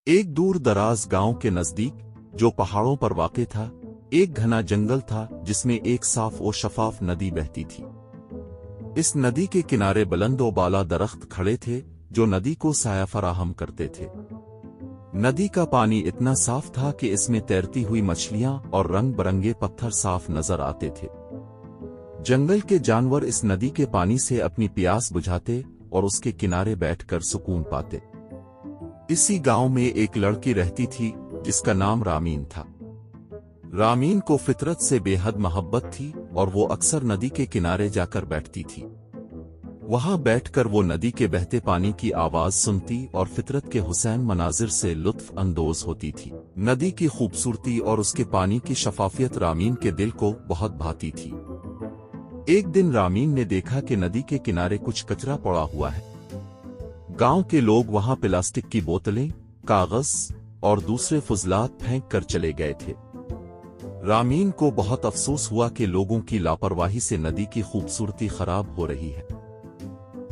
ایک دور دراز گاؤں کے نزدیک جو پہاڑوں پر واقع تھا، ایک گھنا جنگل تھا جس میں ایک صاف و شفاف ندی بہتی تھی۔ اس ندی کے کنارے بلند و بالا درخت کھڑے تھے جو ندی کو سایہ فراہم کرتے تھے۔ ندی کا پانی اتنا صاف تھا کہ اس میں تیرتی ہوئی مچھلیاں اور رنگ برنگے پتھر صاف نظر آتے تھے۔ جنگل کے جانور اس ندی کے پانی سے اپنی پیاس بجھاتے اور اس کے کنارے بیٹھ کر سکون پاتے۔ اسی گاؤں میں ایک لڑکی رہتی تھی جس کا نام رامین تھا۔ رامین کو فطرت سے بے حد محبت تھی اور وہ اکثر ندی کے کنارے جا کر بیٹھتی تھی۔ وہاں بیٹھ کر وہ ندی کے بہتے پانی کی آواز سنتی اور فطرت کے حسین مناظر سے لطف اندوز ہوتی تھی۔ ندی کی خوبصورتی اور اس کے پانی کی شفافیت رامین کے دل کو بہت بھاتی تھی۔ ایک دن رامین نے دیکھا کہ ندی کے کنارے کچھ کچرا پڑا ہوا ہے۔ گاؤں کے لوگ وہاں پلاسٹک کی بوتلیں، کاغذ اور دوسرے فضلات پھینک کر چلے گئے تھے۔ رامین کو بہت افسوس ہوا کہ لوگوں کی لاپرواہی سے ندی کی خوبصورتی خراب ہو رہی ہے۔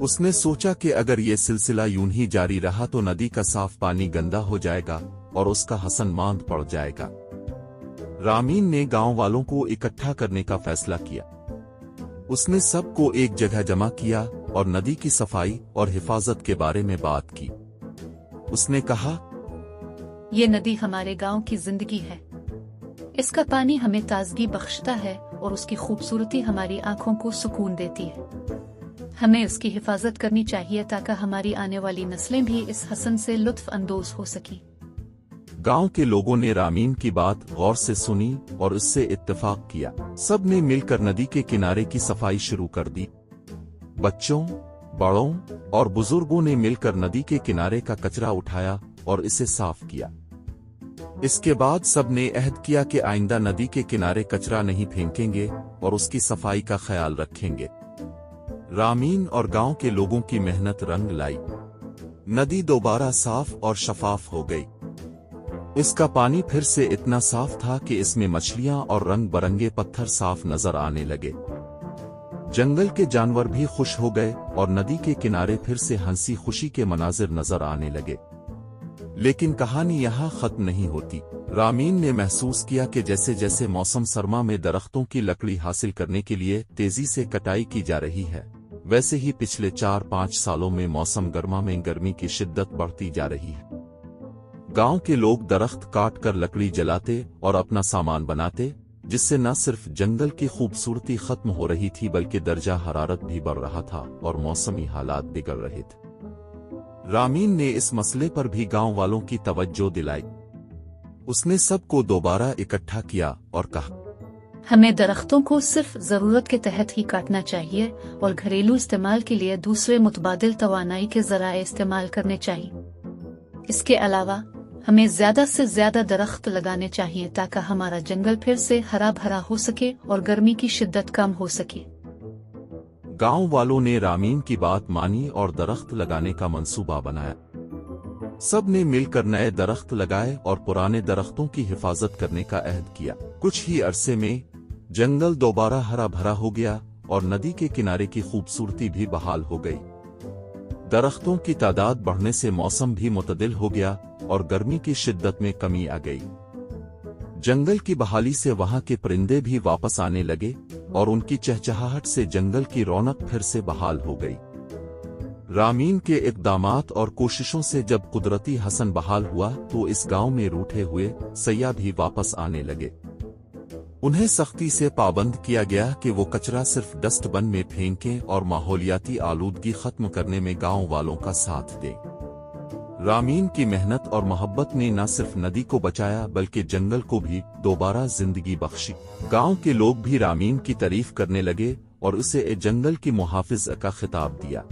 اس نے سوچا کہ اگر یہ سلسلہ یوں ہی جاری رہا تو ندی کا صاف پانی گندا ہو جائے گا اور اس کا حسن ماند پڑ جائے گا۔ رامین نے گاؤں والوں کو اکٹھا کرنے کا فیصلہ کیا۔ اس نے سب کو ایک جگہ جمع کیا اور ندی کی صفائی اور حفاظت کے بارے میں بات کی۔ اس نے کہا، یہ ندی ہمارے گاؤں کی زندگی ہے۔ اس کا پانی ہمیں تازگی بخشتا ہے اور اس کی خوبصورتی ہماری آنکھوں کو سکون دیتی ہے۔ ہمیں اس کی حفاظت کرنی چاہیے تاکہ ہماری آنے والی نسلیں بھی اس حسن سے لطف اندوز ہو سکیں۔ گاؤں کے لوگوں نے رامین کی بات غور سے سنی اور اس سے اتفاق کیا۔ سب نے مل کر ندی کے کنارے کی صفائی شروع کر دی۔ بچوں، بڑوں اور بزرگوں نے مل کر ندی کے کنارے کا کچرا اٹھایا اور اسے صاف کیا۔ اس کے بعد سب نے عہد کیا کہ آئندہ ندی کے کنارے کچرا نہیں پھینکیں گے اور اس کی صفائی کا خیال رکھیں گے۔ رامین اور گاؤں کے لوگوں کی محنت رنگ لائی۔ ندی دوبارہ صاف اور شفاف ہو گئی۔ اس کا پانی پھر سے اتنا صاف تھا کہ اس میں مچھلیاں اور رنگ برنگے پتھر صاف نظر آنے لگے۔ جنگل کے جانور بھی خوش ہو گئے اور ندی کے کنارے پھر سے ہنسی خوشی کے مناظر نظر آنے لگے۔ لیکن کہانی یہاں ختم نہیں ہوتی۔ رامین نے محسوس کیا کہ جیسے جیسے موسم سرما میں درختوں کی لکڑی حاصل کرنے کے لیے تیزی سے کٹائی کی جا رہی ہے، ویسے ہی پچھلے 4-5 سالوں میں موسم گرما میں گرمی کی شدت بڑھتی جا رہی ہے۔ گاؤں کے لوگ درخت کاٹ کر لکڑی جلاتے اور اپنا سامان بناتے، جس سے نہ صرف جنگل کی خوبصورتی ختم ہو رہی تھی بلکہ درجہ حرارت بھی بڑھ رہا تھا اور موسمی حالات بگڑ رہے تھے۔ رامین نے اس مسئلے پر بھی گاؤں والوں کی توجہ دلائی۔ اس نے سب کو دوبارہ اکٹھا کیا اور کہا، ہمیں درختوں کو صرف ضرورت کے تحت ہی کاٹنا چاہیے اور گھریلو استعمال کے لیے دوسرے متبادل توانائی کے ذرائع استعمال کرنے چاہیے۔ اس کے علاوہ ہمیں زیادہ سے زیادہ درخت لگانے چاہیے تاکہ ہمارا جنگل پھر سے ہرا بھرا ہو سکے اور گرمی کی شدت کم ہو سکے۔ گاؤں والوں نے رامین کی بات مانی اور درخت لگانے کا منصوبہ بنایا۔ سب نے مل کر نئے درخت لگائے اور پرانے درختوں کی حفاظت کرنے کا عہد کیا۔ کچھ ہی عرصے میں جنگل دوبارہ ہرا بھرا ہو گیا اور ندی کے کنارے کی خوبصورتی بھی بحال ہو گئی۔ درختوں کی تعداد بڑھنے سے موسم بھی معتدل ہو گیا اور گرمی کی شدت میں کمی آ گئی۔ جنگل کی بحالی سے وہاں کے پرندے بھی واپس آنے لگے اور ان کی چہچہاہٹ سے جنگل کی رونق پھر سے بحال ہو گئی۔ رامین کے اقدامات اور کوششوں سے جب قدرتی حسن بحال ہوا تو اس گاؤں میں روٹھے ہوئے سیاح بھی واپس آنے لگے۔ انہیں سختی سے پابند کیا گیا کہ وہ کچرا صرف ڈسٹ بن میں پھینکیں اور ماحولیاتی آلودگی ختم کرنے میں گاؤں والوں کا ساتھ دیں۔ رامین کی محنت اور محبت نے نہ صرف ندی کو بچایا بلکہ جنگل کو بھی دوبارہ زندگی بخشی۔ گاؤں کے لوگ بھی رامین کی تعریف کرنے لگے اور اسے جنگل کی محافظ کا خطاب دیا۔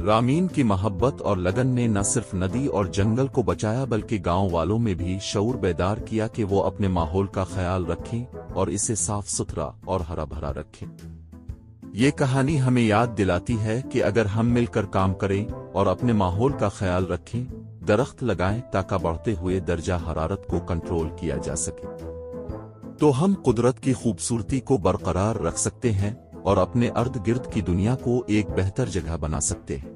رامین کی محبت اور لگن نے نہ صرف ندی اور جنگل کو بچایا بلکہ گاؤں والوں میں بھی شعور بیدار کیا کہ وہ اپنے ماحول کا خیال رکھیں اور اسے صاف ستھرا اور ہرا بھرا رکھیں۔ یہ کہانی ہمیں یاد دلاتی ہے کہ اگر ہم مل کر کام کریں اور اپنے ماحول کا خیال رکھیں، درخت لگائیں تاکہ بڑھتے ہوئے درجہ حرارت کو کنٹرول کیا جا سکے، تو ہم قدرت کی خوبصورتی کو برقرار رکھ سکتے ہیں اور اپنے ارد گرد کی دنیا کو ایک بہتر جگہ بنا سکتے ہیں۔